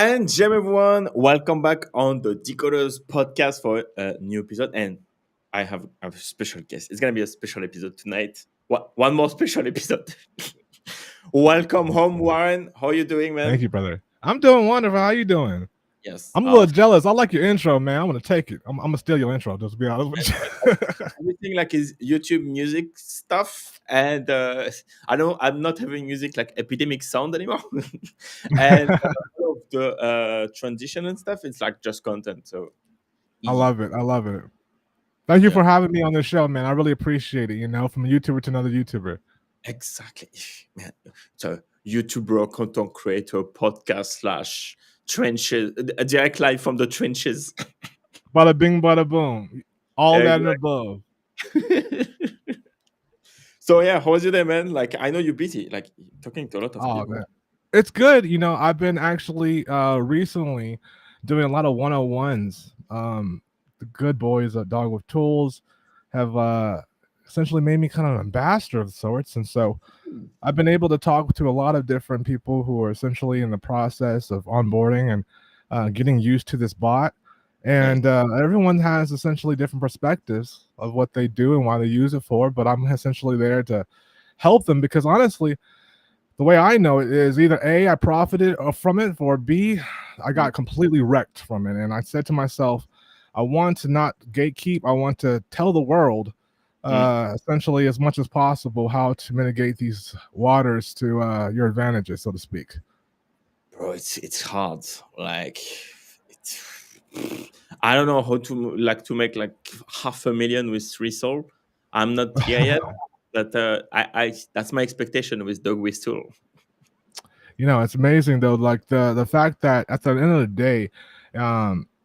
And jam everyone, welcome back on the Decoders podcast for a new episode. And I have a special guest. It's gonna be a special episode tonight. One more special episode. Welcome home, Warren. How are you doing, man? Thank you, brother. I'm doing wonderful. How you doing? Yes. I'm a little jealous. I like your intro, man. I'm gonna take it. I'm gonna steal your intro. Just to be honest with you. Everything like is YouTube music stuff, and I'm not having music like epidemic sound anymore. And all of the transition and stuff, it's like just content. So I love it. I love it. Thank you for having me on the show, man. I really appreciate it. You know, from a YouTuber to another YouTuber. Exactly, man. So YouTuber, content creator, podcast / trenches, a direct live from the trenches. Bada bing, bada boom. All that and above. So yeah, how was your day, man? Like, I know you're busy, like talking to a lot of people. Man. It's good. You know, I've been actually recently doing a lot of 101s. The good boys at DogWifTools have essentially made me kind of an ambassador of sorts. And so I've been able to talk to a lot of different people who are essentially in the process of onboarding and getting used to this bot. And everyone has essentially different perspectives of what they do and why they use it for. But I'm essentially there to help them because honestly, the way I know it is either A, I profited from it, or B, I got completely wrecked from it. And I said to myself, I want to not gatekeep. I want to tell the world essentially as much as possible how to mitigate these waters to your advantages, so to speak. Bro, it's hard. Like, I don't know how to make like 500,000 with 3 Sol. I'm not here yet, but I that's my expectation with DogWifTools. You know, it's amazing though. Like the fact that at the end of the day,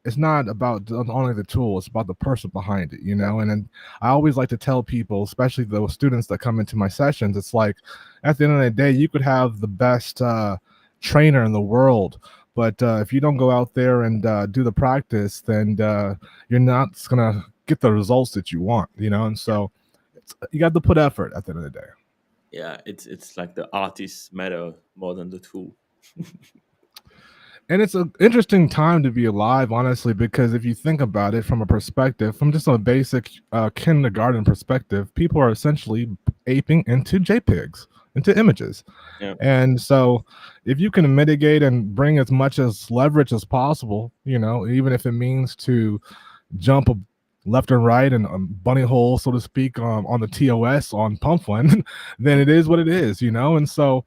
it's not about only the tool; it's about the person behind it. You know, and then I always like to tell people, especially those students that come into my sessions, it's like at the end of the day, you could have the best trainer in the world. But if you don't go out there and do the practice, then you're not gonna get the results that you want, you know. And so you got to put effort at the end of the day. Yeah, it's like the artist matter more than the tool. And it's an interesting time to be alive, honestly, because if you think about it from a perspective, from just a basic kindergarten perspective, people are essentially aping into JPEGs, into images. Yeah. And so if you can mitigate and bring as much as leverage as possible, you know, even if it means to jump left and right and bunny hole, so to speak, on the TOS on Pump.fun, then it is what it is, you know. And so,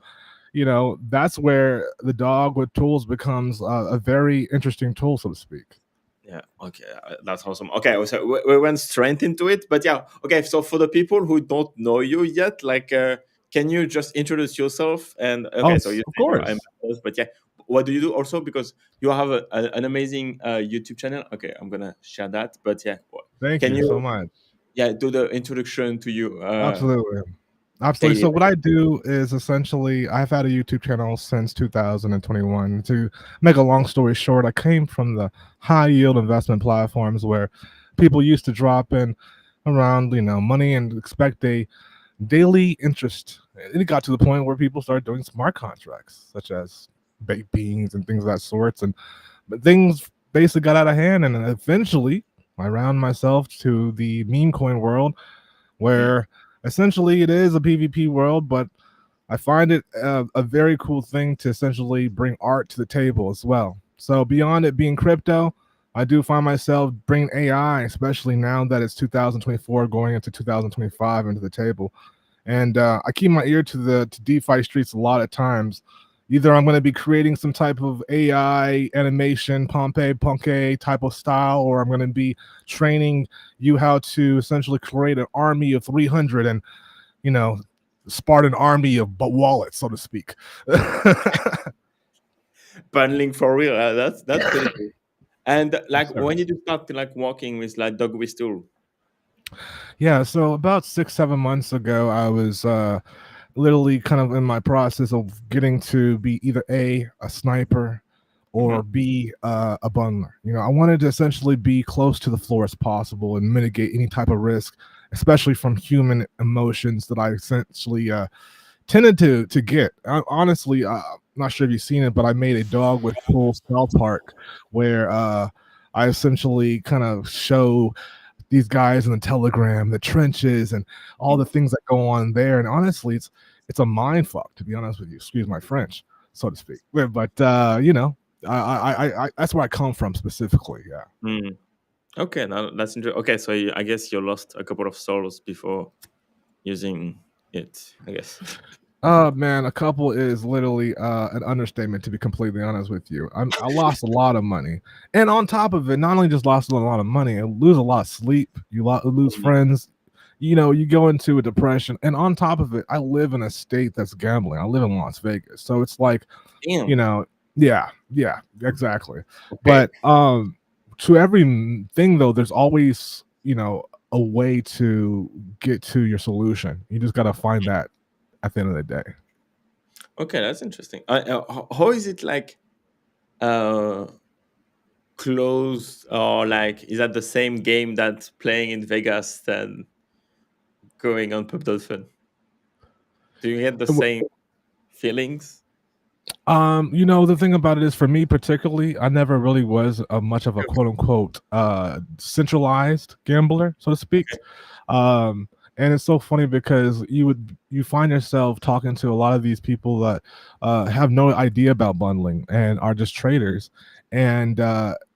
you know, that's where the DogWifTools becomes a very interesting tool, so to speak. Yeah, okay, that's awesome. Okay, so we went straight into it, but yeah, okay, so for the people who don't know you yet, like, can you just introduce yourself? And okay, so you, of course, but yeah, what do you do also? Because you have an amazing YouTube channel. Okay, I'm gonna share that, but yeah, thank you so much. Yeah, do the introduction to you. Absolutely. Absolutely. So what I do is essentially I've had a YouTube channel since 2021. To make a long story short, I came from the high yield investment platforms where people used to drop in around, you know, money and expect a daily interest. And it got to the point where people started doing smart contracts, such as baked beans and things of that sorts. But things basically got out of hand, and eventually I round myself to the Memecoin world, where essentially it is a PvP world, but I find it a very cool thing to essentially bring art to the table as well. So beyond it being crypto, I do find myself bringing AI, especially now that it's 2024 going into 2025, into the table. And I keep my ear to DeFi streets a lot of times. Either I'm going to be creating some type of AI animation, Pompe type of style, or I'm going to be training you how to essentially create an army of 300 and, you know, Spartan army of wallets, so to speak. Bundling for real. That's pretty cool. And like, when did you start like working with like DogWifTools? Yeah, so about 6-7 months ago, I was literally kind of in my process of getting to be either a sniper or B a bundler. You know, I wanted to essentially be close to the floor as possible and mitigate any type of risk, especially from human emotions that I essentially tended to get. Honestly, not sure if you've seen it, but I made a DogWifTools South Park where I essentially kind of show these guys in the Telegram, the trenches, and all the things that go on there. And honestly, it's a mind fuck, to be honest with you. Excuse my French, so to speak. But you know, I that's where I come from specifically. Yeah. Mm. Okay, now that's interesting. Okay, so I guess you lost a couple of souls before using it, I guess. Man, a couple is literally an understatement, to be completely honest with you. I lost a lot of money, and on top of it, not only just lost a lot of money, I lose a lot of sleep. You lose friends. You know, you go into a depression, and on top of it, I live in a state that's gambling. I live in Las Vegas, so it's like, Damn. you know, yeah, exactly. Okay. But to everything though, there's always, you know, a way to get to your solution. You just got to find that at the end of the day. Okay, that's interesting. How is it like closed, or like is that the same game that playing in Vegas than going on Pump.fun? Do you get the same feelings? You know, the thing about it is, for me particularly, I never really was much of a quote unquote centralized gambler, so to speak. And it's so funny because you find yourself talking to a lot of these people that have no idea about bundling and are just traders. And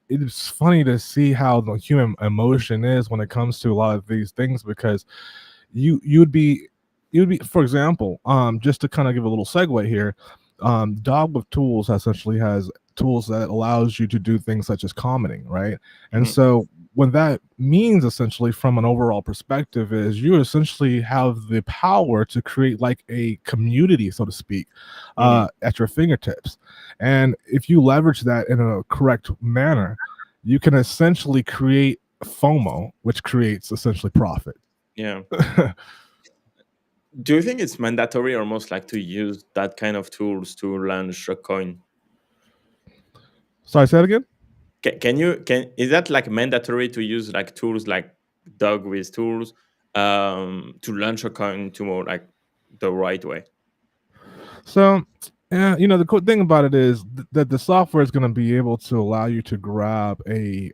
it's funny to see how the human emotion is when it comes to a lot of these things, because you'd be, for example, just to kind of give a little segue here, DogWifTools essentially has tools that allows you to do things such as commenting, right? And so what that means essentially from an overall perspective is you essentially have the power to create like a community, so to speak, at your fingertips. And if you leverage that in a correct manner, you can essentially create FOMO, which creates essentially profit. Yeah. Do you think it's mandatory almost like to use that kind of tools to launch a coin? Sorry, say that again? Can is that like mandatory to use like tools like DogWifTools to launch a coin to more like the right way? So, yeah, you know, the cool thing about it is that the software is going to be able to allow you to grab a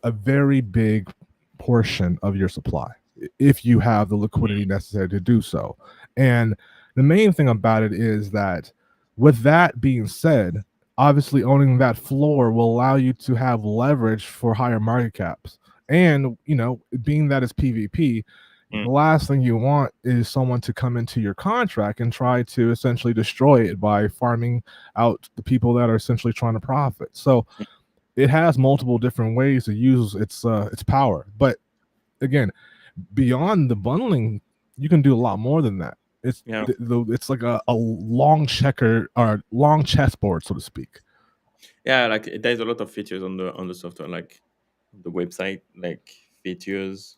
very big portion of your supply if you have the liquidity necessary to do so. And the main thing about it is that, with that being said, obviously owning that floor will allow you to have leverage for higher market caps. And, you know, being that it's PvP, the last thing you want is someone to come into your contract and try to essentially destroy it by farming out the people that are essentially trying to profit. So it has multiple different ways to use its power. But again, beyond the bundling, you can do a lot more than that. It's it's like a long checker or long chessboard, so to speak. Yeah, like there's a lot of features on the software, like the website, like features.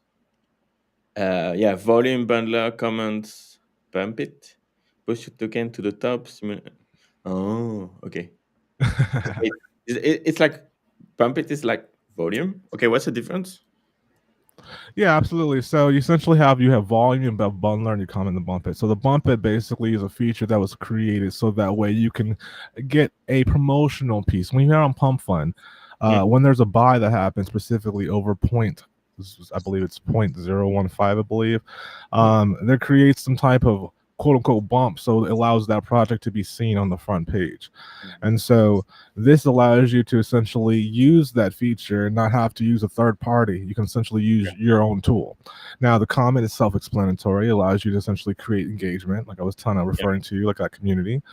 Yeah, volume bundler, comments, pump it, push your token to the top. Oh, okay. It's like pump it is like volume. Okay, what's the difference? Yeah, absolutely. So you essentially you have volume, bundler, and you comment the bump it. So the bump it basically is a feature that was created so that way you can get a promotional piece. When you're on Pump.fun, when there's a buy that happens specifically over I believe it's 0.015, I believe, there creates some type of quote unquote bump, so it allows that project to be seen on the front page. And so this allows you to essentially use that feature and not have to use a third party. You can essentially use your own tool. Now the comment is self-explanatory, allows you to essentially create engagement, like I was kind of referring to, like that community.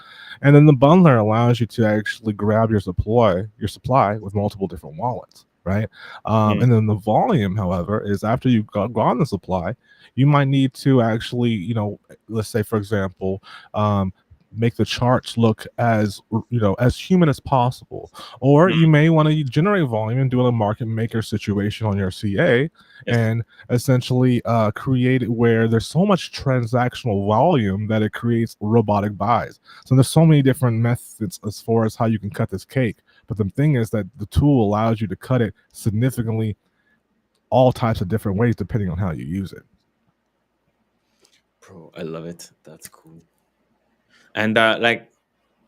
And then the bundler allows you to actually grab your supply with multiple different wallets, right? And then the volume, however, is after you've gone the supply, you might need to actually, you know, let's say, for example, make the charts look as, you know, as human as possible. Or you may want to generate volume and do a market maker situation on your CA and essentially create it where there's so much transactional volume that it creates robotic buys. So there's so many different methods as far as how you can cut this cake. But the thing is that the tool allows you to cut it significantly all types of different ways depending on how you use it. Bro, I love it. That's cool. And like,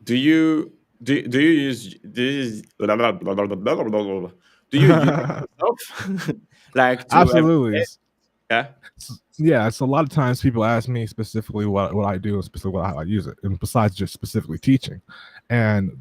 do you do you use this? Do you use it yourself, like to every Absolutely. day? Yeah. Yeah, it's a lot of times people ask me specifically what I do and specifically how I use it, and besides just specifically teaching. And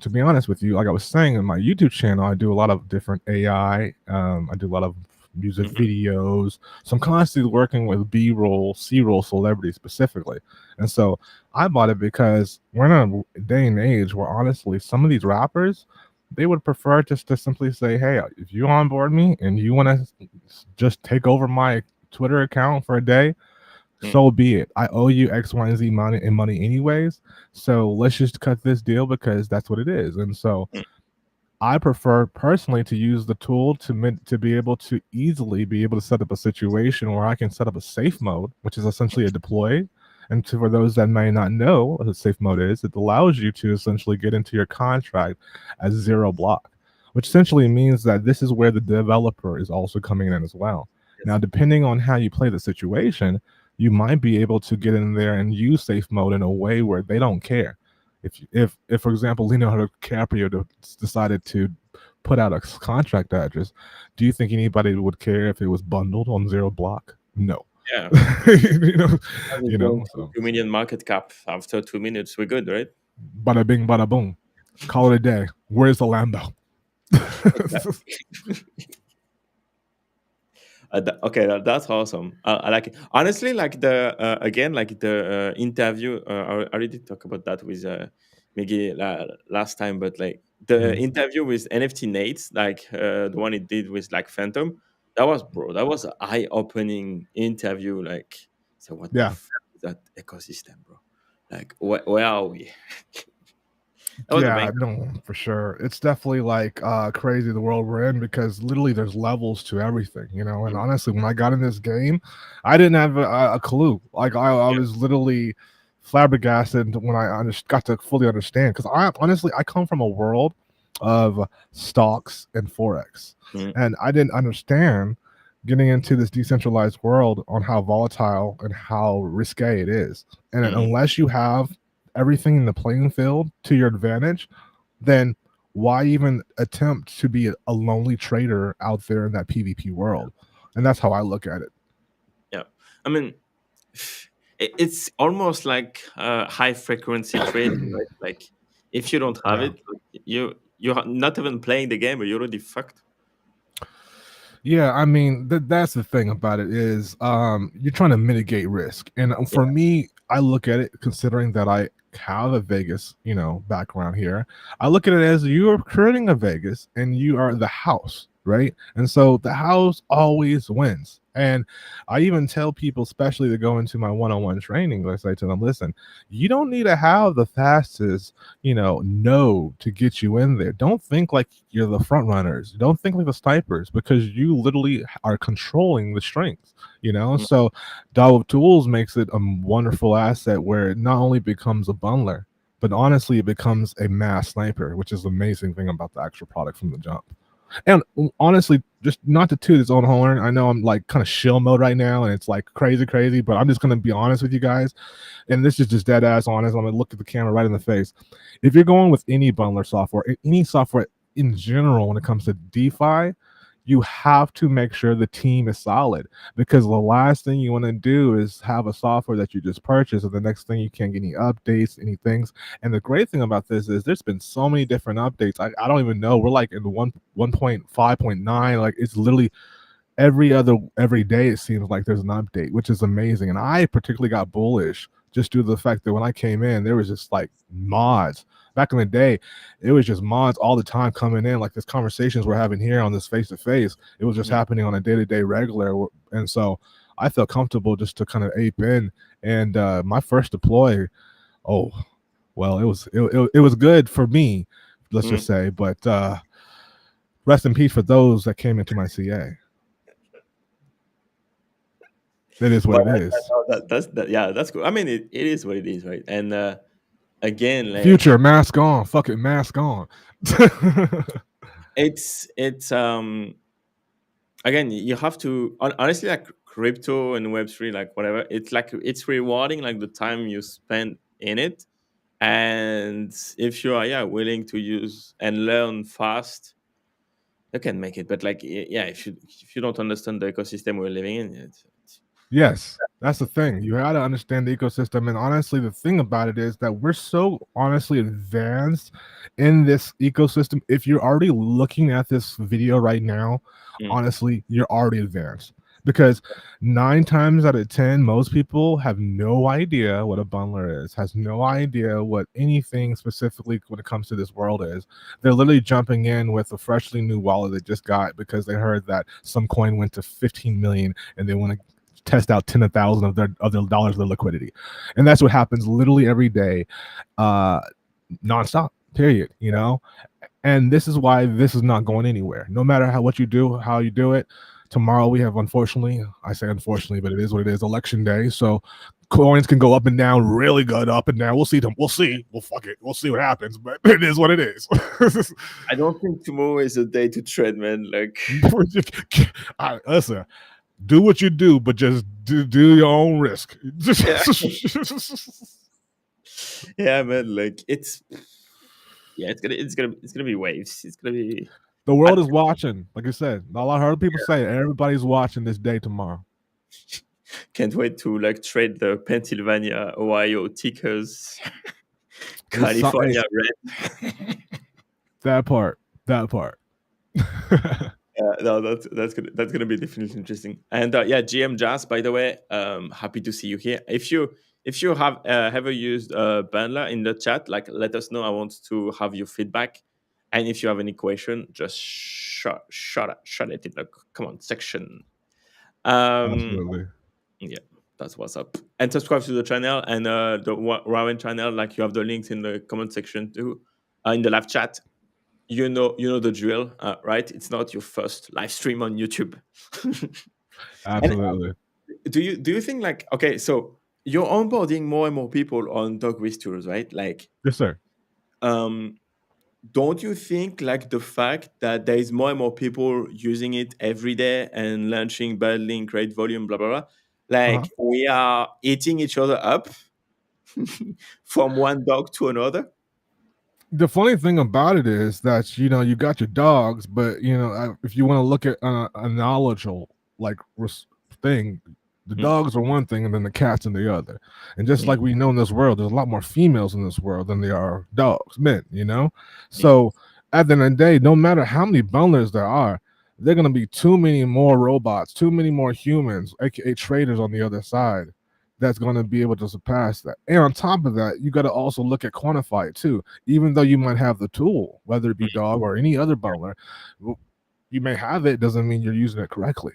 to be honest with you, like I was saying in my YouTube channel, I do a lot of different AI. I do a lot of music Mhm, videos. So I'm constantly working with B-roll, C-roll celebrities specifically. And so I bought it because we're in a day and age where honestly, some of these rappers, they would prefer just to simply say, "Hey, if you onboard me and you want to just take over my Twitter account for a day, mm, so be it. I owe you X, Y, and Z money anyways. So let's just cut this deal because that's what it is." And so mm, I prefer personally to use the tool to be able to easily be able to set up a situation where I can set up a safe mode, which is essentially a deploy. And for those that may not know what a safe mode is, it allows you to essentially get into your contract as zero block, which essentially means that this is where the developer is also coming in as well. Now, yes. depending on how you play the situation, you might be able to get in there and use safe mode in a way where they don't care. If for example Leonardo DiCaprio decided to put out a contract address, do you think anybody would care if it was bundled on zero block? No. Yeah. you know, As it's going to so 2 million market cap after 2 minutes, we're good, right? bada bing, bada boom. Call it a day. Where's the Lambo? Okay, that's awesome. I like it. Honestly, like the again, like the interview. I already talked about that with Miggy last time, but like the Mhm. interview with NFT Nate, like the one he did with like Phantom, that was bro. That was an eye-opening interview. Like, so what the Yeah. fuck is that ecosystem, bro? Like, where are we? That was Yeah, amazing. no, for sure. It's definitely like crazy the world we're in because literally there's levels to everything, you know. And Mm, honestly, when I got in this game, I didn't have a clue. Like I yeah. was literally flabbergasted when I got to fully understand. Because I honestly I come from a world of stocks and forex, Mm, and I didn't understand getting into this decentralized world on how volatile and how risque it is. And mm, unless you have everything in the playing field to your advantage, then why even attempt to be a lonely trader out there in that PvP world? And that's how I look at it. yeah. I mean, it's almost like high frequency trading, right? Like if you don't have Yeah. it, like, you're not even playing the game, but you're already fucked. Yeah, I mean that's the thing about it is you're trying to mitigate risk. And Yeah. for me, I look at it considering that I have a Vegas, background here. I look at it as you're creating a Vegas and you are the house, right? And so the house always wins. And I even tell people, especially to go into my one-on-one training, I say to them, listen, you don't need to have the fastest no to get you in there. Don't think like you're the front runners. Don't think like the snipers because you literally are controlling the strength, Mm, So DogWifTools makes it a wonderful asset where it not only becomes a bundler, but honestly, it becomes a mass sniper, which is the amazing thing about the actual product from the jump. And honestly, just not to toot its own horn, I know I'm like kind of shill mode right now and it's like crazy, crazy, but I'm just going to be honest with you guys, and this is just dead ass honest. I'm gonna look at the camera right in the face. If you're going with any bundler software, any software in general, when it comes to DeFi, you have to make sure the team is solid because the last thing you want to do is have a software that you just purchased and the next thing you can't get any updates, any things. And the great thing about this is there's been so many different updates. I don't even know. We're like in 1.5.9. Like it's literally every day it seems like there's an update, which is amazing. And I particularly got bullish just due to the fact that when I came in, there was just like mods. Back in the day, it was just mods all the time coming in, like this conversations we're having here on this face to face. It was just mm. happening on a day-to-day regular. And so I felt comfortable just to kind of ape in. And my first deploy, oh well, it was good for me, let's just Mm. say. But rest in peace for those that came into my CA. It is what But it is. yeah, that's cool. I mean, it is what it is, right? And again, like Future, mask on. Fuck it, mask on. it's again, you have to honestly, like crypto and Web3, like whatever, it's like it's rewarding like the time you spend in it, And if you are willing to use and learn fast, you can make it. But like if you don't understand the ecosystem we're living in, Yes, that's the thing. You got to understand the ecosystem. And honestly, the thing about it is that we're so honestly advanced in this ecosystem. If you're already looking at this video right now, honestly, you're already advanced. Because 9 times out of 10, most people have no idea what a bundler is, has no idea what anything specifically when it comes to this world is. They're literally jumping in with a freshly new wallet they just got because they heard that some coin went to 15 million and they want to test out 10,000 of their dollars of their liquidity. And that's what happens literally every day, nonstop, period, you know? And this is why this is not going anywhere. No matter what you do, how you do it. Tomorrow we have, unfortunately, I say unfortunately, but it is what it is, election day. So coins can go up and down, really good up and down. We'll see them. We'll see. Well, fuck it. We'll see what happens. But it is what it is. I don't think tomorrow is a day to trade, man. Like, listen, do what you do, but just do your own risk. Yeah, man. Like it's gonna be waves. It's gonna be. The world is watching. Like I said, I heard people say everybody's watching this day tomorrow. Can't wait to like trade the Pennsylvania, Ohio tickers. California red. That part. No, that's gonna be definitely interesting. And GM Jazz, by the way, happy to see you here. If you have ever used Bundler in the chat, like let us know. I want to have your feedback. And if you have any question, just shut it in the comment section. Absolutely. Yeah, that's what's up. And subscribe to the channel and the Rowan channel. Like you have the links in the comment section too, in the live chat. You know the drill, right? It's not your first live stream on YouTube. Absolutely. And, do you think like, okay, so you're onboarding more and more people on DogWifTools, right? Like, yes, sir. Don't you think like the fact that there is more and more people using it every day and launching, bundling, create volume, blah blah blah, like we are eating each other up from one dog to another? The funny thing about it is that you got your dogs, but if you want to look at a knowledgeable like thing, the dogs are one thing and then the cats and the other. And just like we know in this world, there's a lot more females in this world than there are dogs, men, So at the end of the day, no matter how many bundlers there are, there are going to be too many more robots, too many more humans, aka traders on the other side, that's going to be able to surpass that. And on top of that, you got to also look at quantify it too. Even though you might have the tool, whether it be dog or any other bundler, you may have it, doesn't mean you're using it correctly.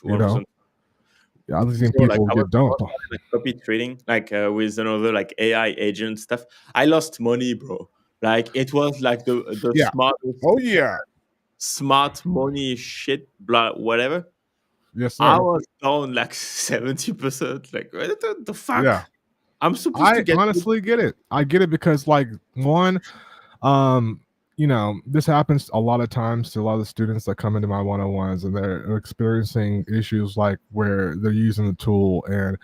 Yeah, I've seen people get dumped. Like copy trading, like with another like AI agent stuff. I lost money, bro. Like it was like the smartest. Smart money shit, blah, whatever. Yes, sir. I was down like 70%. Like what the fuck? Yeah. I'm supposed to get. I honestly get it. I get it because like one, this happens a lot of times to a lot of the students that come into my one-on-ones and they're experiencing issues like where they're using the tool and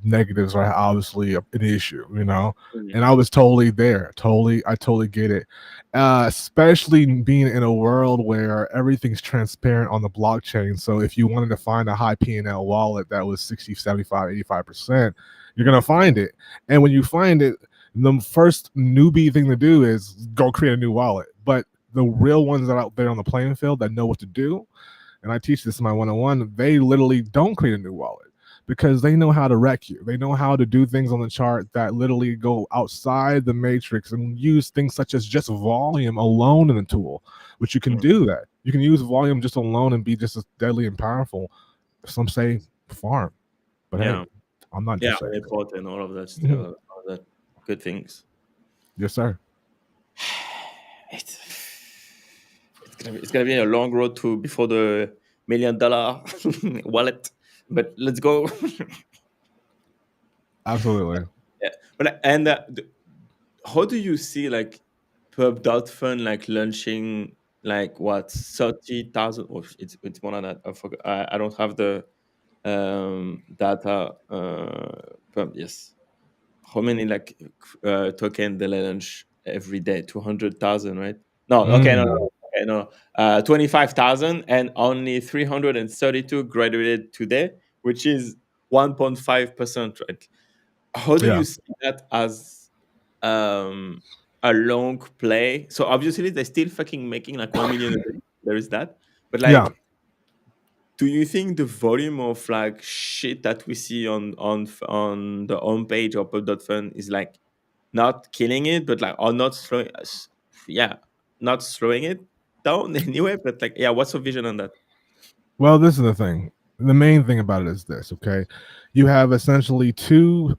negatives are obviously an issue, and I was totally there. I totally get it. Especially being in a world where everything's transparent on the blockchain. So if you wanted to find a high P&L wallet that was 60, 75, 85%, you're going to find it. And when you find it, the first newbie thing to do is go create a new wallet. But the real ones that are out there on the playing field that know what to do, and I teach this in my one-on-one, they literally don't create a new wallet because they know how to wreck you. They know how to do things on the chart that literally go outside the matrix and use things such as just volume alone in the tool, which you can do that. You can use volume just alone and be just as deadly and powerful. Some say farm, but hey, I'm not just saying. And all of that stuff, all that good things. Yes, sir. It's gonna be a long road to before the $1 million wallet, but let's go. Absolutely. Yeah, but how do you see like Pump.fun like launching like what 30,000? Or it's more than that. I forgot. I don't have the data. Yes. how many like token they launch every day? 200,000, right? No, okay, okay, no, 25,000, and only 332 graduated today, which is 1.5%, right? How do Yeah. you see that as um, a long play? So obviously they're still fucking making like 1 million a day. There is that, but Yeah. like, do you think the volume of like shit that we see on the homepage of Pump.fun is like not killing it, but like or not slowing, yeah, not slowing it down anyway? But like, yeah, what's your vision on that? Well, this is the thing. The main thing about it is this, okay? You have essentially two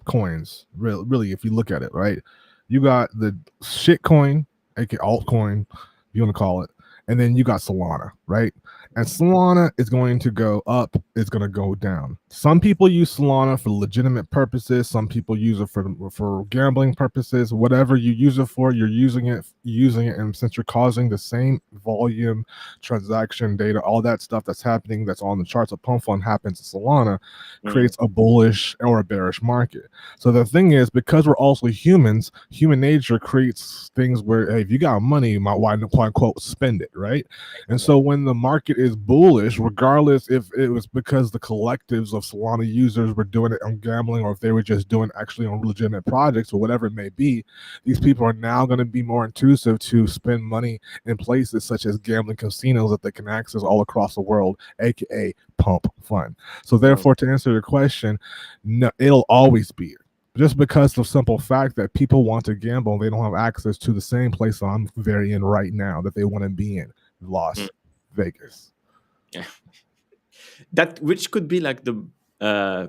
coins, really, if you look at it, right? You got the shit coin, aka altcoin, if you want to call it, and then you got Solana, right? And Solana is going to go up, it's going to go down. Some people use Solana for legitimate purposes. Some people use it for gambling purposes. Whatever you use it for, you're using it, and since you're causing the same volume, transaction data, all that stuff that's happening that's on the charts of Pump.fun happens in Solana, creates a bullish or a bearish market. So the thing is, because we're also humans, human nature creates things where, hey, if you got money, you might, why quote unquote, spend it, right? And so when the market is bullish, regardless if it was because the collectives of Solana users were doing it on gambling or if they were just doing actually on legitimate projects or whatever it may be, these people are now going to be more intuitive to spend money in places such as gambling casinos that they can access all across the world, aka Pump.fun. So therefore, to answer your question, no, it'll always be just because of the simple fact that people want to gamble and they don't have access to the same place I'm very in right now that they want to be in, Las Vegas. Yeah, that which could be like the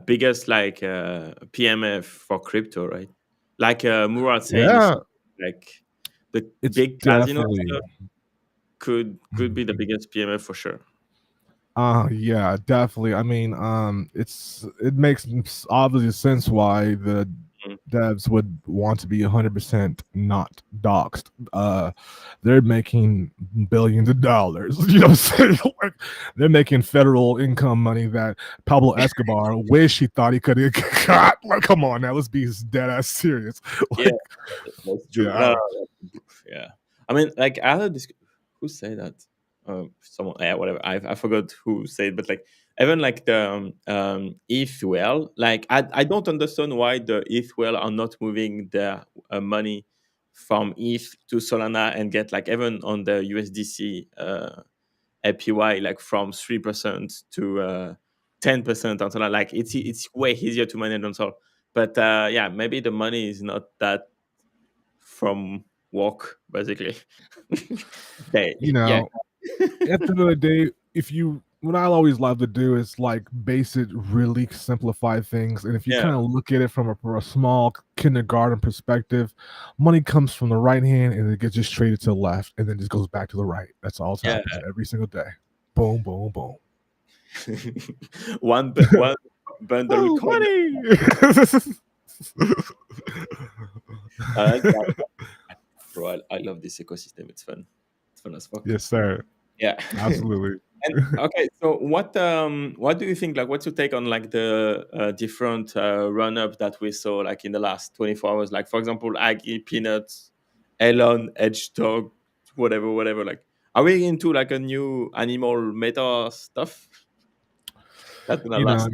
biggest like PMF for crypto, right? Like Murad saying, Yeah, like the it's big casino definitely stuff could be the biggest PMF for sure. yeah, definitely. I mean, it makes obviously sense why the devs would want to be 100% not doxxed. They're making billions of dollars. You know what I'm saying? Like, they're making federal income money that Pablo Escobar wish he thought he could have got. Like, come on now, let's be dead ass serious. Like, Yeah, that's true. yeah, Yeah, I mean, like I heard this. Who said that? Someone, yeah, whatever. I forgot who said, but like even like the ETH well, like I don't understand why the ETH well are not moving their money from ETH to Solana and get like even on the USDC APY like from 3% to 10% on Solana. Like it's way easier to manage on Sol. But yeah, maybe the money is not that from work basically. you Yeah, know, at the end of the day, if you what I always love to do is like base it really simplify things. And if you yeah, kind of look at it from a small kindergarten perspective, money comes from the right hand and it gets just traded to the left and then just goes back to the right. That's all that's yeah. happening every single day. Boom, boom, boom. One bundle Oh, coin. money. Yeah, bro, I love this ecosystem. It's fun. It's fun as fuck. Yes, sir. Yeah. Absolutely. And okay, so what do you think? Like, what's your take on like the different run up that we saw like in the last 24 hours? Like, for example, Aggie, Peanuts, Elon, Edge Dog, whatever. Like, are we into like a new animal meta stuff that's gonna You know, last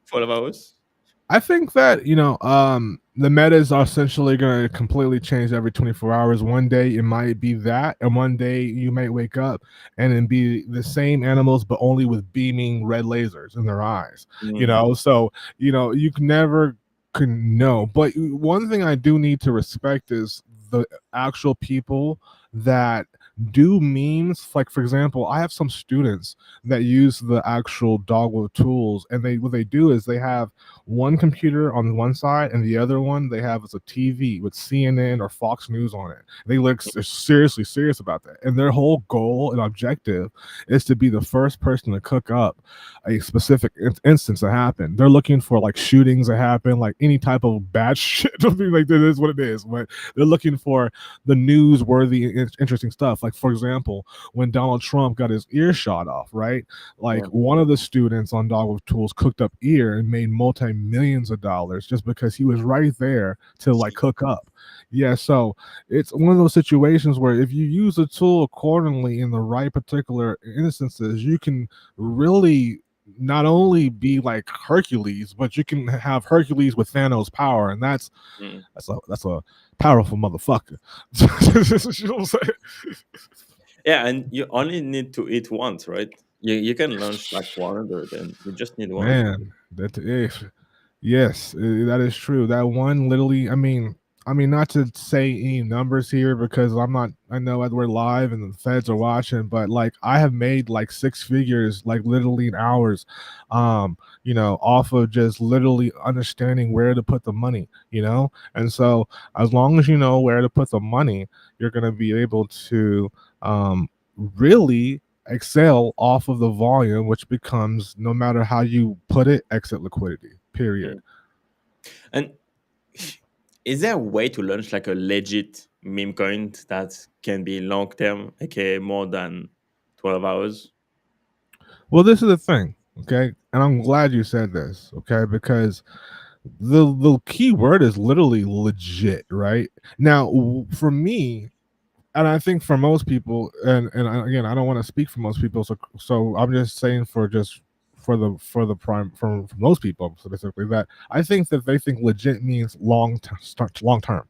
12 hours? I think that, the metas are essentially going to completely change every 24 hours. One day it might be that, and one day you might wake up and then be the same animals, but only with beaming red lasers in their eyes. So you can never can know. But one thing I do need to respect is the actual people that do memes. Like, for example, I have some students that use the actual DogWifTools, and what they do is they have one computer on one side and the other one they have is a TV with CNN or Fox News on it. They look seriously serious about that, and their whole goal and objective is to be the first person to cook up a specific instance that happened. They're looking for like shootings that happen, like any type of bad shit. Like, that is what it is, but they're looking for the newsworthy, interesting stuff. Like, for example, when Donald Trump got his ear shot off, right? Like, Yeah. one of the students on DogWifTools cooked up ear and made multi-millions of dollars just because he was right there to like cook up. Yeah, so it's one of those situations where if you use a tool accordingly in the right particular instances, you can really not only be like Hercules, but you can have Hercules with Thanos power, and that's Mm. that's a powerful motherfucker. You know what I'm saying? Yeah, and you only need to eat once, right? You can launch like 100, and you just need one. Man, that is yes, that is true. That one literally, I mean, not to say any numbers here because I'm not. I know that we're live and the feds are watching, but like I have made like six figures, like literally in hours, you know, off of just literally understanding where to put the money, you know. And so, as long as you know where to put the money, you're gonna be able to really excel off of the volume, which becomes, no matter how you put it, exit liquidity. Period. Mm. And is there a way to launch like a legit meme coin that can be long term, aka more than 12 hours? Well, this is the thing, okay? And I'm glad you said this, okay? Because the key word is literally legit, right? Now, for me, and I think for most people, and again, I don't want to speak for most people, so I'm just saying for the prime for most people specifically, that I think that they think legit means long term.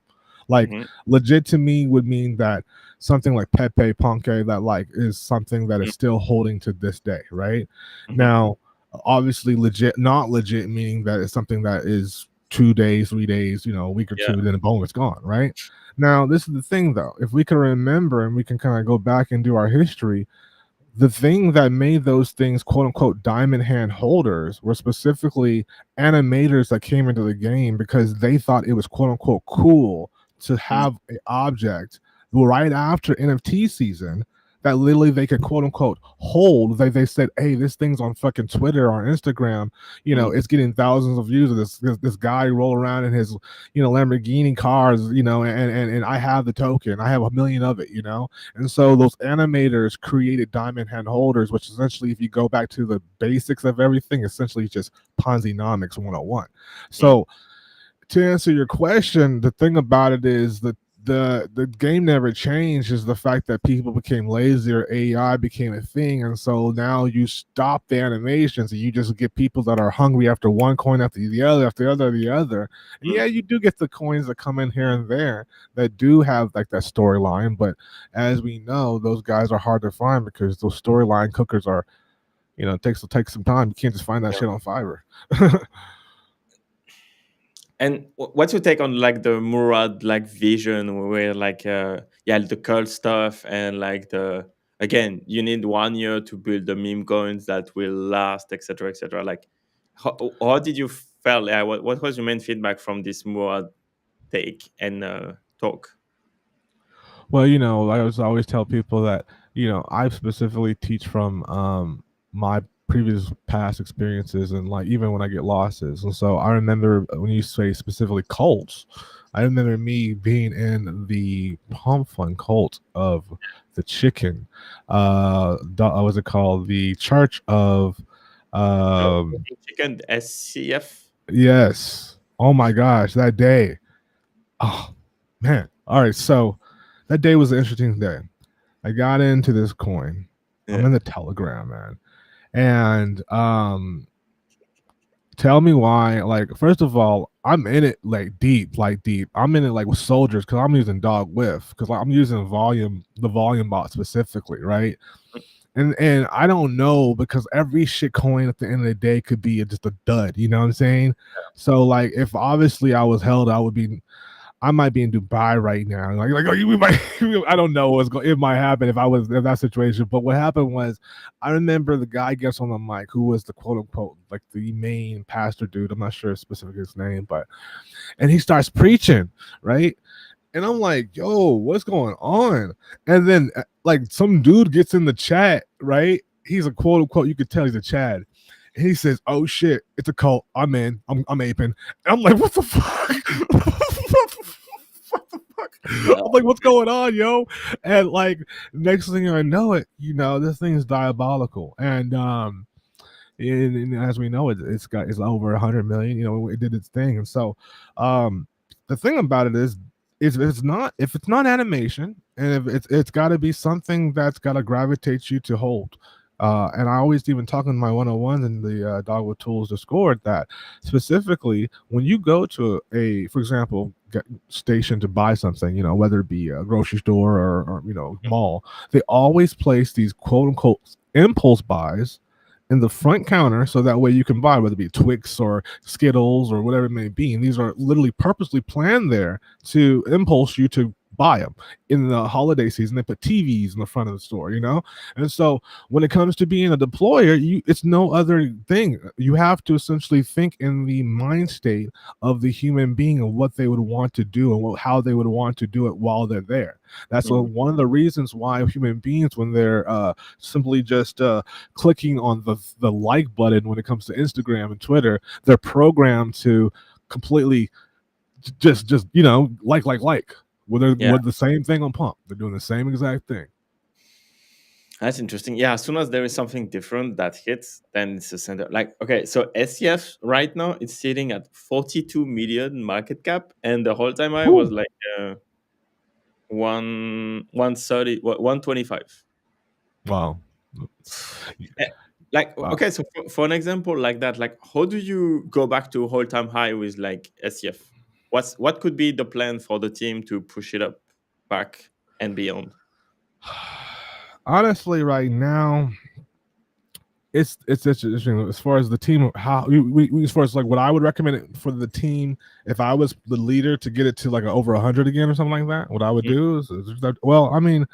Like, Mm-hmm. legit to me would mean that something like Pepe Ponke, that like is something that is still holding to this day, right? Mm-hmm. Now, obviously, legit, not legit, meaning that it's something that is 2 days, 3 days, you know, a week or two, then boom, it's gone, right? Now, this is the thing though. If we can remember and we can kind of go back and do our history, the thing that made those things quote unquote diamond hand holders were specifically animators that came into the game because they thought it was quote unquote cool to have an object right after NFT season that literally they could quote unquote hold. They said, hey, this thing's on fucking Twitter or Instagram, you know, it's getting thousands of views of this guy roll around in his, you know, Lamborghini cars, you know, and I have the token, I have 1 million of it, you know. And so those animators created diamond hand holders, which essentially, if you go back to the basics of everything, essentially just Ponzi-nomics 101. So to answer your question, the thing about it is that the game never changed, is the fact that people became lazier, AI became a thing, and so now you stop the animations and you just get people that are hungry after one coin after the other after the other. And yeah, you do get the coins that come in here and there that do have like that storyline, but as we know, those guys are hard to find because those storyline cookers are, you know, it takes some time. You can't just find that shit on Fiverr. And what's your take on like the Murad like vision, where like yeah, the cult stuff, and like the, again, you need 1 year to build the meme coins that will last, etc., etc. Like, how did you feel? Yeah, what was your main feedback from this Murad take and talk? Well, you know, I always tell people that, you know, I specifically teach from my previous past experiences, and like even when I get losses. And so I remember when you say specifically cults, I remember me being in the Pump.fun cult of the chicken. Was it called the Church of Chicken SCF. yes. Oh my gosh, that day. Oh man. All right, so that day was an interesting day. I got into this coin. I'm in the Telegram, man. And tell me why. Like, first of all, I'm in it like deep. I'm in it like with soldiers because I'm using DogWif, because I'm using the volume bot specifically, right? And I don't know, because every shit coin at the end of the day could be just a dud. You know what I'm saying? So like, if obviously I was held, I might be in Dubai right now. Like we might, I don't know what's going. It might happen if I was in that situation. But what happened was, I remember the guy gets on the mic, who was the quote unquote like the main pastor dude. I'm not sure specifically his name, and he starts preaching, right? And I'm like, yo, what's going on? And then like some dude gets in the chat, right? He's a quote unquote, you could tell he's a Chad. And he says, oh shit, it's a cult. I'm in. I'm aping. And I'm like, what the fuck? What the fuck? I'm like, what's going on, yo? And like, next thing I know it, this thing is diabolical. And as we know, it's over 100 million. It did its thing, and so the thing about it is if it's not animation, and if it's got to be something that's got to gravitate you to hold. And I always even talk in my 101s in the DogWifTools Discord that specifically when you go to for example, station to buy something, whether it be a grocery store or mall, they always place these quote unquote impulse buys in the front counter, so that way you can buy, whether it be Twix or Skittles or whatever it may be. And these are literally purposely planned there to impulse you to buy them. In the holiday season, they put TVs in the front of the store, And so when it comes to being a deployer, it's no other thing. You have to essentially think in the mind state of the human being and what they would want to do and how they would want to do it while they're there. That's one of the reasons why human beings, when they're simply just clicking on the like button when it comes to Instagram and Twitter, they're programmed to completely just like. Well, they're the same thing on Pump. They're doing the same exact thing. That's interesting. Yeah, as soon as there is something different that hits, then it's a center. Like, okay, so SCIF right now it's sitting at 42 million market cap, and the whole time high was like 130, 125. Wow. Like, wow. Okay, so for an example like that, like, how do you go back to whole time high with like SCF? What could be the plan for the team to push it up back and beyond? Honestly, right now, it's interesting as far as the team. How we as far as like what I would recommend it for the team if I was the leader to get it to like over 100 again or something like that. What I would do is well, I mean,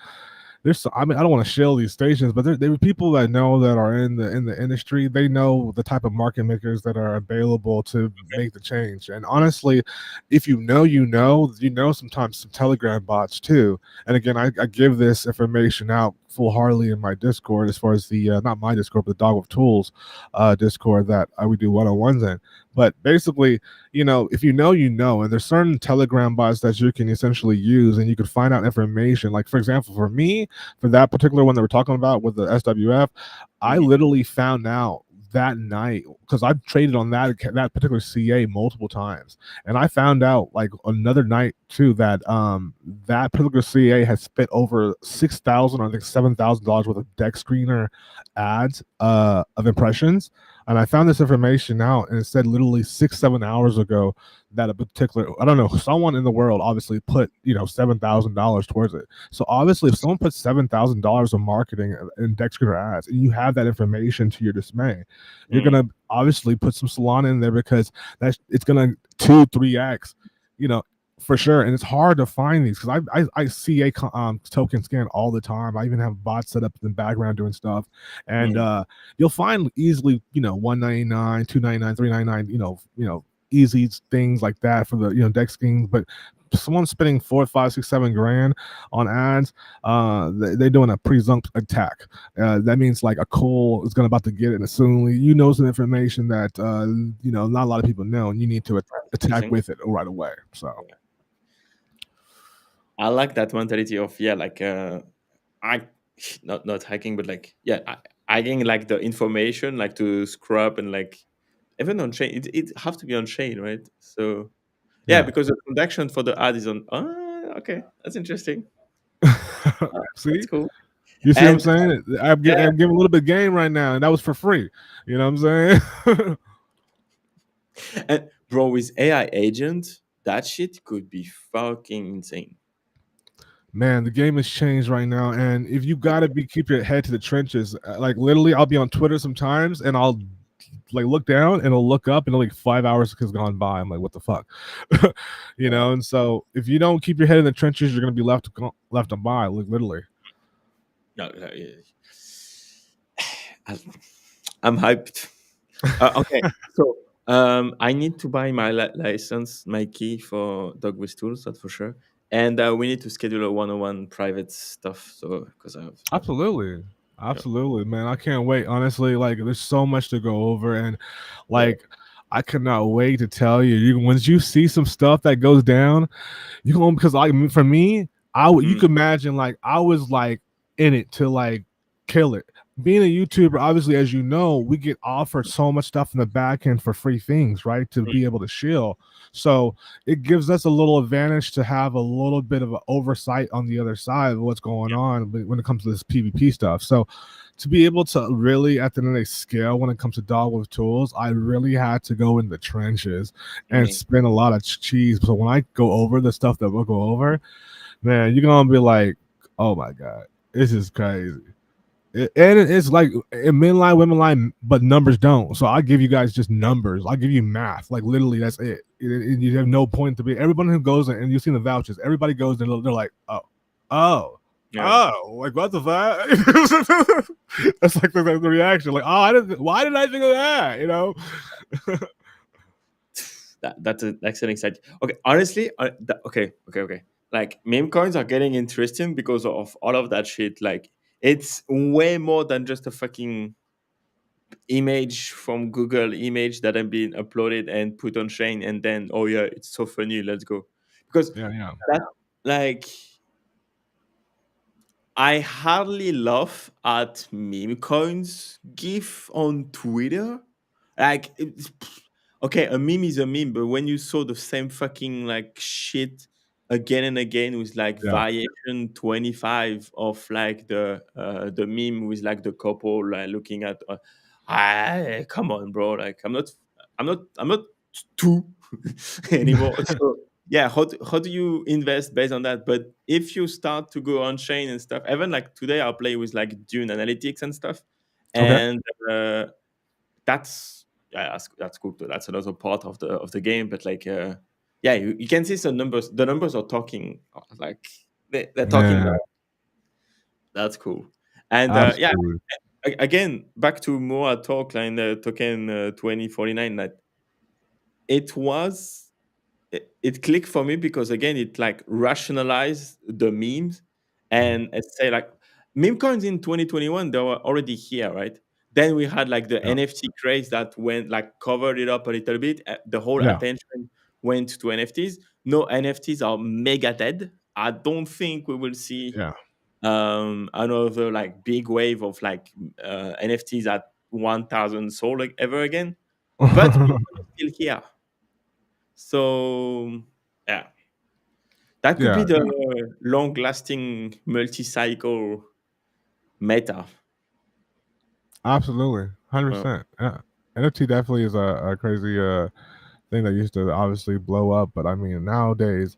I don't want to shill these stations, but there are people that know that are in the industry. They know the type of market makers that are available to make the change. And honestly, if you know sometimes some Telegram bots too. And again, I give this information out full-heartedly in my Discord, as far as the not my Discord, but the DogWifTools Discord that we do 101s in. But basically, if you know, and there's certain Telegram bots that you can essentially use, and you can find out information. Like, for example, for me, for that particular one that we're talking about with the SWF, I literally found out that night, because I've traded on that particular CA multiple times, and I found out like another night too that that particular CA has spent over $6,000 or I think $7,000 worth of deck screener ads of impressions. And I found this information out, and it said literally 6-7 hours ago that a particular, I don't know, someone in the world obviously put $7,000 towards it. So obviously, if someone puts $7,000 of marketing in deck screener ads, and you have that information to your dismay, you're gonna obviously put some Solana in there, because it's gonna 2-3x, for sure. And it's hard to find these, because I see a token scan all the time. I even have bots set up in the background doing stuff, and you'll find easily 199, 299, 399, easy things like that for the deck schemes. But someone spending 4, 5, 6, 7 grand on ads, they're doing a presumptive attack. That means like a call is about to get it, and assuming some information that not a lot of people know, and you need to attack with it right away. So I like that mentality of not hacking, but hacking like the information, like to scrub, and like even on chain, it have to be on chain, right? So because the transaction for the ad is on. Okay, that's interesting. See, that's cool. You see what I'm saying? I'm giving a little bit of game right now, and that was for free. You know what I'm saying? And bro, with AI agent, that shit could be fucking insane. Man, the game has changed right now, and if you gotta keep your head to the trenches, like literally, I'll be on Twitter sometimes, and I'll like look down, and I'll look up, and like 5 hours has gone by. I'm like, what the fuck, And so if you don't keep your head in the trenches, you're gonna be left to by, like literally. No, I'm hyped. Okay, so I need to buy my license, my key for DogWifTools, that's for sure. And we need to schedule a 101 private stuff. So because I have absolutely, man, I can't wait. Honestly, like there's so much to go over, and like I cannot wait to tell you. Once you see some stuff that goes down, because for me, You can imagine, like, I was like in it to like kill it. Being a YouTuber, obviously, as you know, we get offered so much stuff in the back end for free things, right? To be able to shill. So it gives us a little advantage to have a little bit of an oversight on the other side of what's going on when it comes to this PvP stuff. So to be able to really, at the end of the day, scale when it comes to DogWifTools, I really had to go in the trenches and spend a lot of cheese. So when I go over the stuff that we'll go over, man, you're gonna be like, oh my god, this is crazy. And it's like men lie, women lie, but numbers don't. So I give you guys just numbers. I give you math. Like literally, that's it. You have no point to be. Everybody who goes in, and you've seen the vouchers. Everybody goes and they're like, oh, like what the fuck? That's like the reaction. Like, why did I think of that? You know. That's an excellent insight. Okay, honestly, okay. Like meme coins are getting interesting because of all of that shit. Like it's way more than just a fucking image from Google image that have been uploaded and put on chain, and then oh yeah, it's so funny, let's go. Because that, like, I hardly laugh at meme coins gif on Twitter. Like, okay, a meme is a meme, but when you saw the same fucking like shit again and again with like variation 25 of like the meme with like the couple like looking at, come on, bro. Like I'm not two anymore. So yeah, how do you invest based on that? But if you start to go on chain and stuff, even like today, I'll play with like Dune analytics and stuff, and that's that's cool too. That's another part of the game. But like, yeah, you can see some numbers. The numbers are talking, like they're talking. That's cool. And yeah, again, back to more talk line token 2049. That it was it clicked for me because again it like rationalized the memes and say like meme coins in 2021 they were already here, right? Then we had like the NFT craze that went like covered it up a little bit. The whole attention went to NFTs. No, NFTs are mega dead. I don't think we will see another like big wave of like NFTs at 1,000 soul like, ever again. But it's still here. So yeah, that could be the long-lasting multi-cycle meta. Absolutely, 100%. Yeah, NFT definitely is a crazy thing that used to obviously blow up, but I mean nowadays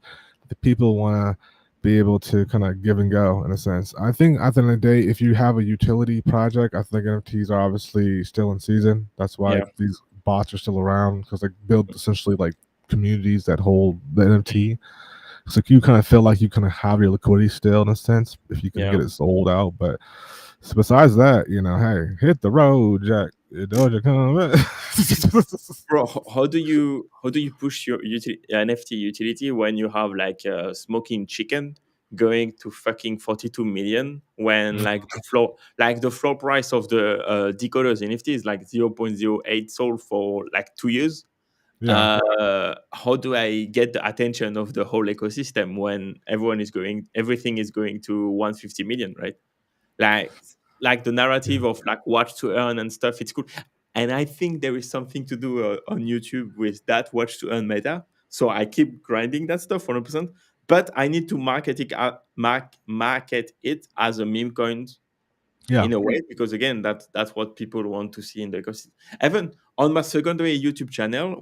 the people want to be able to kind of give and go in a sense. I think at the end of the day, if you have a utility project, I think NFTs are obviously still in season. That's why these bots are still around because they build essentially like communities that hold the NFT. So you kind of feel like you kind of have your liquidity still in a sense if you can get it sold out. But so besides that, you know, hey, hit the road, Jack. Bro, how do you push your NFT utility when you have like a smoking chicken going to fucking 42 million when like the floor price of the decoders NFT is like 0.08 sold for like 2 years? How do I get the attention of the whole ecosystem when everything is going to 150 million, right? Like the narrative of like watch to earn and stuff, it's cool. And I think there is something to do on YouTube with that watch to earn meta. So I keep grinding that stuff 100%. But I need to market it as a meme coin in a way, because again, that's what people want to see in the ecosystem. Even on my secondary YouTube channel,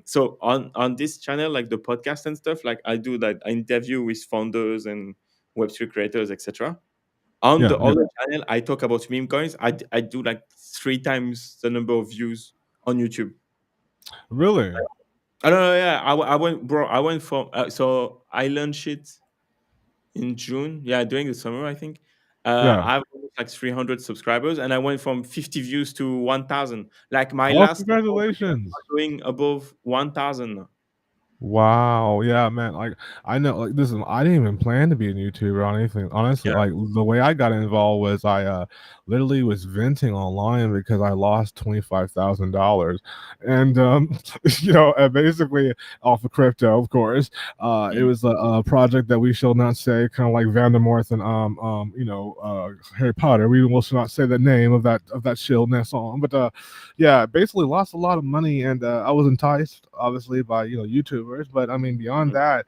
so on this channel, like the podcast and stuff, like I do that interview with founders and Web3 creators, etc. On the other channel, I talk about meme coins. I do like 3 times the number of views on YouTube. Really? I don't know. Yeah, I went, bro. I went from so I launched it in June. Yeah, during the summer, I think. I have like 300 subscribers, and I went from 50 views to 1,000. Like my last congratulations! doing above 1,000. Wow. Yeah, man. Like I know like listen, I didn't even plan to be a YouTuber or anything. Honestly, Yeah. like the way I got involved was I literally was venting online because I lost $25,000. And and basically off of crypto, of course. It Mm, was a project that we shall not say, kind of like Vandermorth and Harry Potter. We will not say the name of that shield in that song. But yeah, basically lost a lot of money, and I was enticed, obviously, by YouTubers. But I mean, beyond mm, that,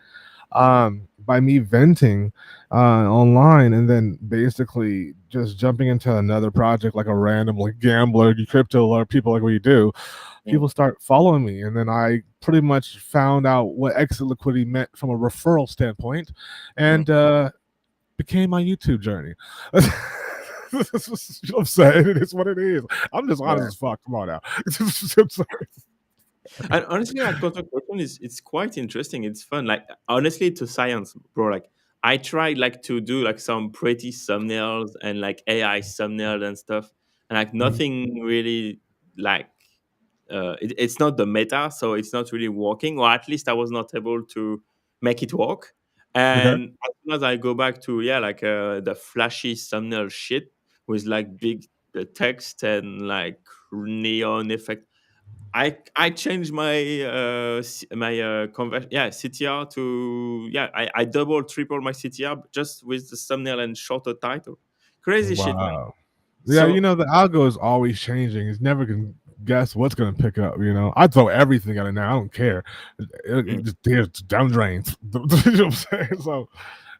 by me venting online and then basically just jumping into another project like a random like gambler, crypto, or people like what you do, mm, people start following me, and then I pretty much found out what exit liquidity meant from a referral standpoint, mm. and became my YouTube journey. You know what I'm saying? It is what it is. I'm just honest Yeah. as fuck. Come on now. And honestly, like content creation is it's quite interesting. It's fun. Like honestly, it's a science, bro. Like I tried like to do like some pretty thumbnails and like AI thumbnail and stuff, and like Mhm. nothing really like it's not the meta, so it's not really working, or at least I was not able to make it work. Okay. And as soon as I go back to like the flashy thumbnail shit with like big text and like neon effect, I changed my my conversion CTR to I double triple my CTR just with the thumbnail and shorter title. Crazy shit, man. Wow. Yeah, So the algo is always changing. It's never can guess what's gonna pick up. I throw everything at it now. I don't care. It mm. just it's down the drain. You know what I'm saying? So,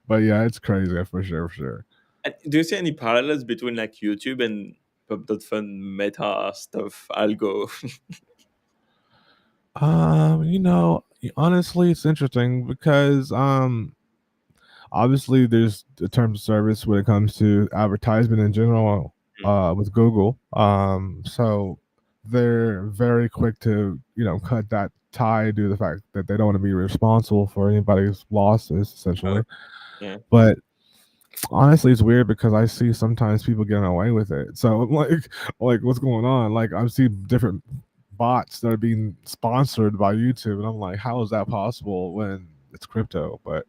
but yeah, it's crazy for sure, for sure. And do you see any parallels between like YouTube and Pump.fun meta stuff algo? Honestly, it's interesting because obviously there's the terms of service when it comes to advertisement in general with Google. So they're very quick to cut that tie due to the fact that they don't want to be responsible for anybody's losses, Uh, essentially. yeah. But honestly, it's weird because I see sometimes people getting away with it. So I'm like what's going on? Like I see different bots that are being sponsored by YouTube, and I'm like, how is that possible when it's crypto? But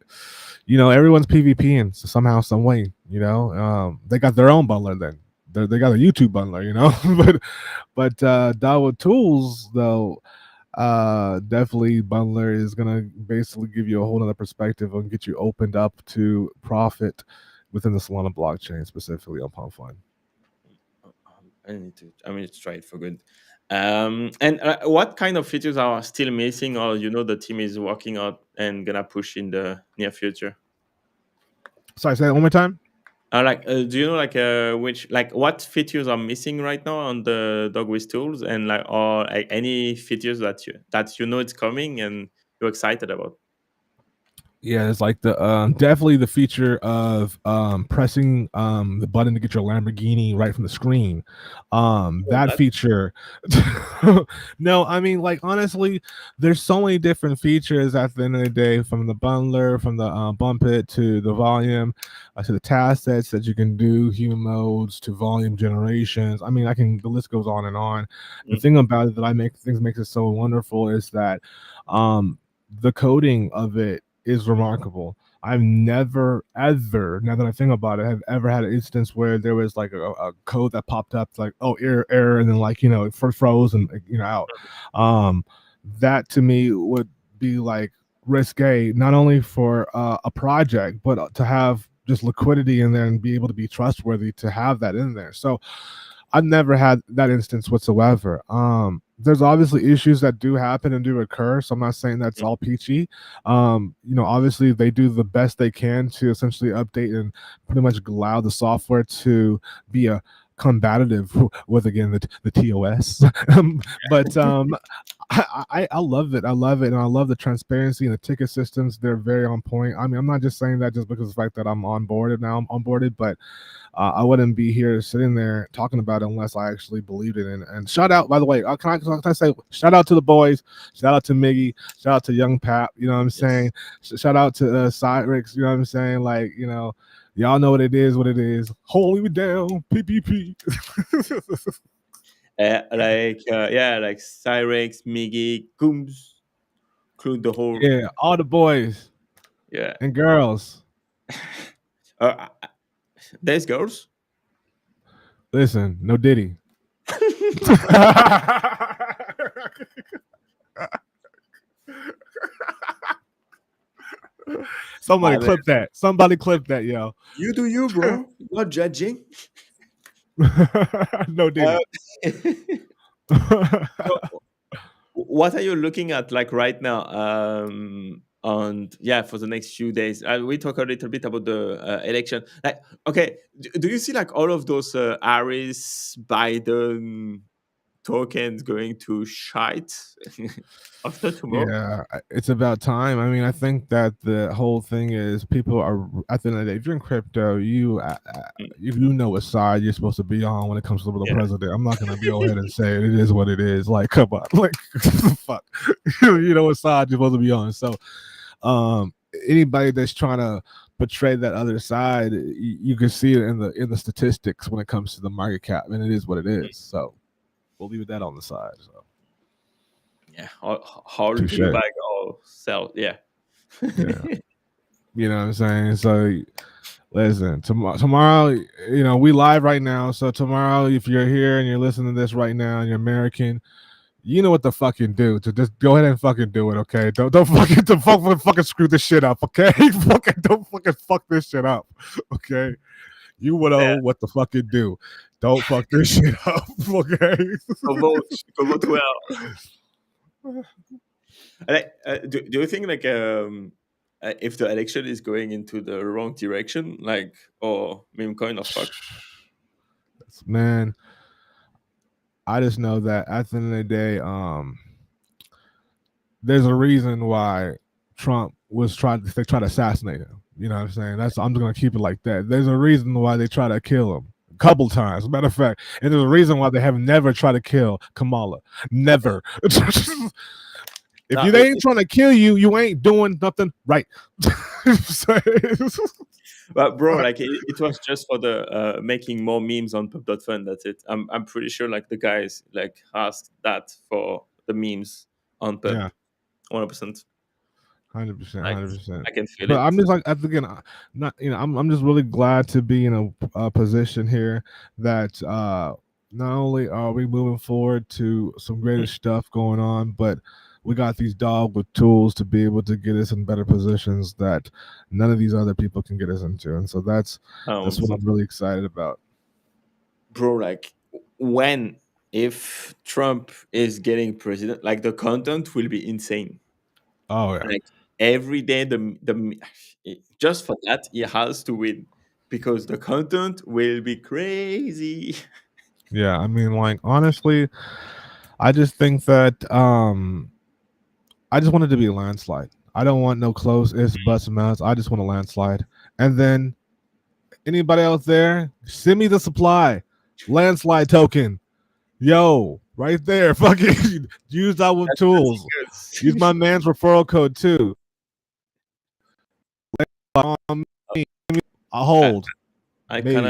everyone's PvPing so somehow, some way. They got their own bundler then. They got a YouTube bundler, but DAWA Tools though, definitely bundler is gonna basically give you a whole other perspective and get you opened up to profit within the Solana blockchain, specifically on Pump.fun. I need to try it for good. And what kind of features are still missing, or the team is working on and gonna push in the near future? Sorry, say that one more time. Do you know like which like what features are missing right now on the DogWifTools, and like or like, any features that it's coming and you're excited about? Yeah, it's like the definitely the feature of pressing the button to get your Lamborghini right from the screen. Oh, That that feature. No, I mean, like honestly, there's so many different features at the end of the day, from the bundler, from the bump it to the volume, to the task sets that you can do, human modes to volume generations. I mean, the list goes on and on. The mm, thing about it that makes it so wonderful is that the coding of it is remarkable. I've never ever, now that I think about it, have ever had an instance where there was like a code that popped up like, oh, error, and then like it froze and out. Um, that to me would be like risque, not only for a project, but to have just liquidity in there and be able to be trustworthy to have that in there. So I've never had that instance whatsoever. There's obviously issues that do happen and do occur, so I'm not saying that's mm, all peachy. Obviously they do the best they can to essentially update and pretty much allow the software to be a combative with again the TOS. But I love it. I love it, and I love the transparency and the ticket systems. They're very on point. I mean, I'm not just saying that just because of the fact that I'm onboarded now. I'm onboarded, but I wouldn't be here sitting there talking about it unless I actually believed it. And shout out, by the way, can I say shout out to the boys, shout out to Miggy, shout out to Young Pap. You know what I'm saying? yes. Shout out to Cyrix. You know what I'm saying? Like y'all know what it is. What it is. Hold me down, PPP. Like Cyrex, Migi, Coombs, include the whole. Yeah, all the boys Yeah. and girls. There's girls. Listen, no Diddy. Somebody clip that. Somebody clip that, yo. You do you, bro. Not judging. No Diddy. So, what are you looking at like right now? And yeah, for the next few days, we talk a little bit about the election. Like, okay, do you see like all of those Harris, Biden tokens going to shite after tomorrow? Yeah, it's about time. I mean, I think that the whole thing is people are at the end of the day. If you're in crypto, if you know what side you're supposed to be on when it comes to the president. I'm not gonna go ahead and say it is what it is. Like, come on, like fuck, you know what side you're supposed to be on. So, anybody that's trying to portray that other side, you can see it in the statistics when it comes to the market cap, and it is what it is. So, we'll leave that on the side. So. Yeah, how do you buy or sell? Yeah. Yeah. You know what I'm saying? So listen, tomorrow, you know, we live right now. So tomorrow, if you're here and you're listening to this right now and you're American, you know what to fucking do. To just go ahead and fucking do it, okay? Don't fucking screw this shit up, okay? Don't fucking fuck this shit up, okay? You would know what to fucking do. Don't fuck this shit up, okay? Go vote well. Do you think like if the election is going into the wrong direction, like or Memecoin or fuck? Man, I just know that at the end of the day, there's a reason why Trump was trying to assassinate him. You know what I'm saying? I'm just gonna keep it like that. There's a reason why they try to kill him a couple times. As a matter of fact, and there's a reason why they have never tried to kill Kamala. Never. If they ain't trying to kill you, you ain't doing nothing right. But bro, like it was just for the making more memes on Pump.fun. That's it. I'm pretty sure like the guys like asked that for the memes on Pump. Yeah. 100%. 100%. I can feel but it. I'm just like again, not I'm just really glad to be in a position here that not only are we moving forward to some greater stuff going on, but we got these DogWifTools to be able to get us in better positions that none of these other people can get us into, and so that's what I'm really excited about. Bro, like if Trump is getting president, like the content will be insane. Oh yeah. Like every day, the just for that he has to win because the content will be crazy. Yeah, I mean, like honestly, I just think that I just wanted to be a landslide. I don't want no close ifs, buts, and matters. I just want a landslide. And then anybody out there, send me the supply landslide token. Yo, right there. Fucking use DogWifTools. Use my man's referral code too. I'll hold. I kind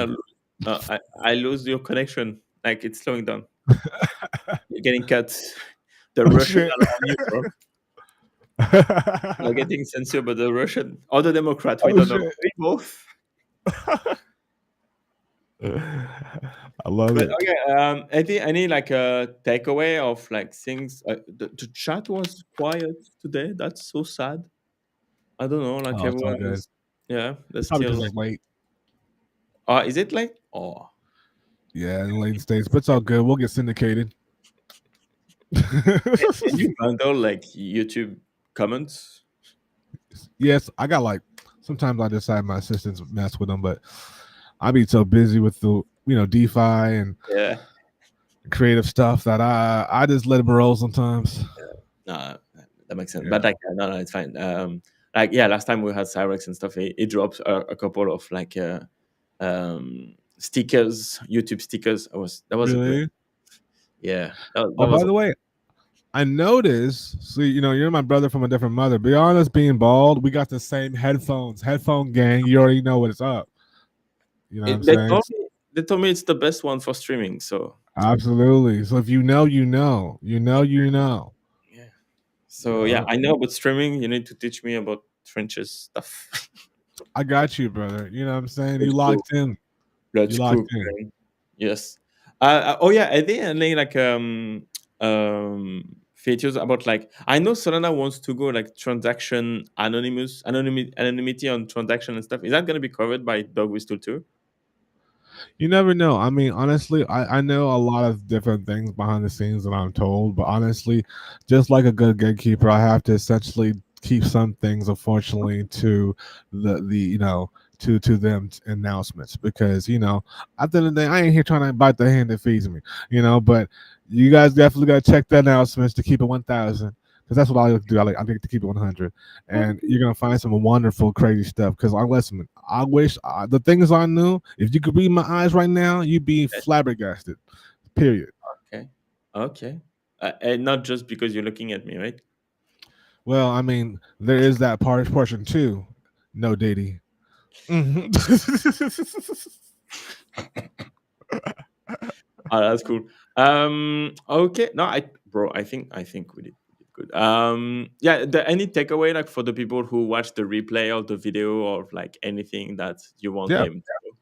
of I lose your connection. Like it's slowing down. You're getting cut. The Russian alarm you, bro. You're getting censored by the Russian or the Democrat. We don't know. Both. I love it. Okay. Any like a takeaway of like things? The chat was quiet today. That's so sad. I don't know. Like everyone is. Yeah, that's probably still like late. Is it late? Oh. Yeah, in late states, but it's all good. We'll get syndicated. Can you bundle like YouTube comments? Yes, I got like sometimes I just have my assistants mess with them, but I be so busy with the DeFi and creative stuff that I just let them roll sometimes. No, that makes sense. But like no, it's fine. Like last time we had Cyrex and stuff. It dropped a couple of like stickers, YouTube stickers. That was really? Yeah. By the way, I noticed. So you're my brother from a different mother. Be honest, being bald, we got the same headphones. Headphone gang. You already know what it's up. You know what I'm saying? They told me it's the best one for streaming. So absolutely. So if you know, you know. You know. Yeah. So yeah, I know about streaming. You need to teach me about trenches stuff. I got you, brother. You know what I'm saying? You Let's go. locked in. Let's You locked cook, in. man. Yes. Oh yeah, are there any like features about like I know Solana wants to go like transaction anonymity on transaction and stuff. Is that gonna be covered by DogWifTools too? You never know. I mean, honestly, I know a lot of different things behind the scenes that I'm told, but honestly, just like a good gatekeeper, I have to essentially keep some things, unfortunately, to the to them announcements because at the end of the day, I ain't here trying to bite the hand that feeds me, But you guys definitely got to check the announcements to keep it 1,000 because that's what I like to do. I like to keep it 100, and you're gonna find some wonderful, crazy stuff. Because listen, I wish the things I knew. If you could read my eyes right now, you'd be flabbergasted. Period. Okay. Okay. And not just because you're looking at me, right? Well, I mean, there is that portion too. No, Diddy. Oh, that's cool. Okay. No, I think we did good. Yeah, any takeaway like for the people who watch the replay of the video or like anything that you want Yeah. them to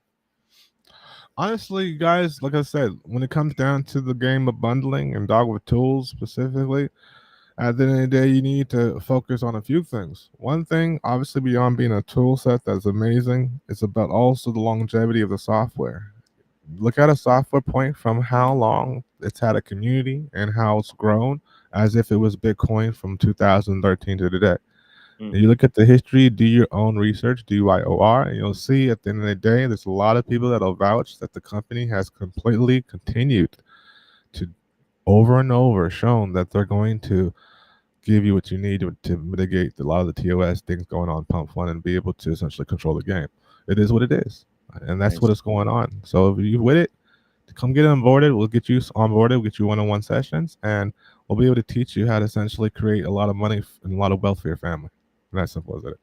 Honestly, guys, like I said, when it comes down to the game of bundling and DogWifTools specifically, at the end of the day, you need to focus on a few things. One thing, obviously, beyond being a tool set that's amazing, is about also the longevity of the software. Look at a software point from how long it's had a community and how it's grown as if it was Bitcoin from 2013 to today. You look at the history, do your own research, do YOR, and you'll see at the end of the day, there's a lot of people that'll vouch that the company has completely continued to over and over shown that they're going to give you what you need to mitigate a lot of the TOS things going on Pump.fun and be able to essentially control the game. It is what it is, and that's Nice. what is going on. So if you with it, come get onboarded. We'll get you onboarded. We'll get you one-on-one sessions, and we'll be able to teach you how to essentially create a lot of money and a lot of wealth for your family. And that's simple as it.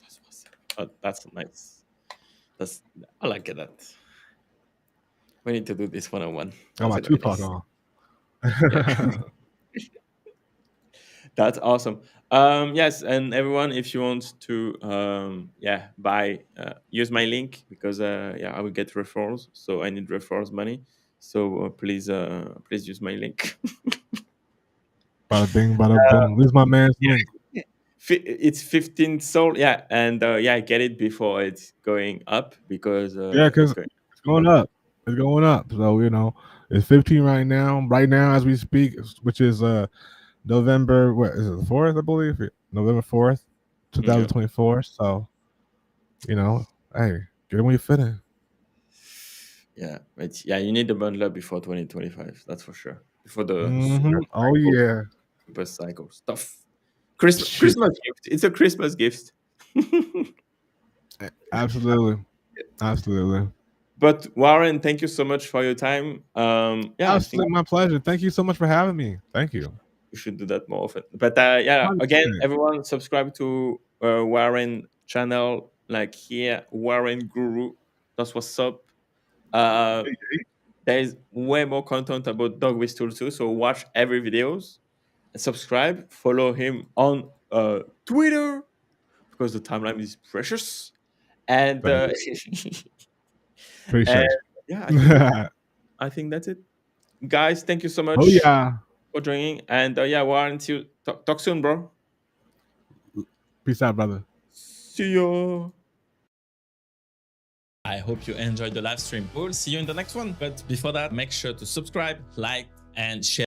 That's awesome. That's nice. I like that. We need to do this one-on-one. Got That's my gonna be Tupac nice. on. Yeah. That's awesome. Yes, and everyone, if you want to, buy, use my link because I will get referrals. So I need referrals money. So please use my link. Bada bing, bada boom. This is my man's Yeah, link. it's 15 soul. Yeah, and get it before it's going up because Yeah, it's because going it's going up. It's going up. So it's 15 right now. Right now, as we speak, which is November. What is it? The 4th, I believe. November 4th, Yeah. 2024. So hey, get in when you fit in. Yeah, but you need the bundler before 2025. That's for sure. Before the Mm-hmm. Oh yeah. super cycle stuff. Shoot. Christmas gift. It's a Christmas gift. Absolutely. Absolutely. But Warren, thank you so much for your time. I think Absolutely my pleasure. Thank you so much for having me. Thank you. we should do that more often. But again, 100%. everyone subscribe to Warren channel. Like here, Warren Guru. That's what's up. There is way more content about DogWifTools too. So watch every videos and subscribe. Follow him on Twitter because the timeline is precious. And Thank and Appreciate yeah, you. I think that's it, guys. Thank you so Oh much yeah. for joining. And Warren, see you. Talk soon, bro. Peace out, brother. See ya. I hope you enjoyed the live stream. We'll see you in the next one. But before that, make sure to subscribe, like, and share.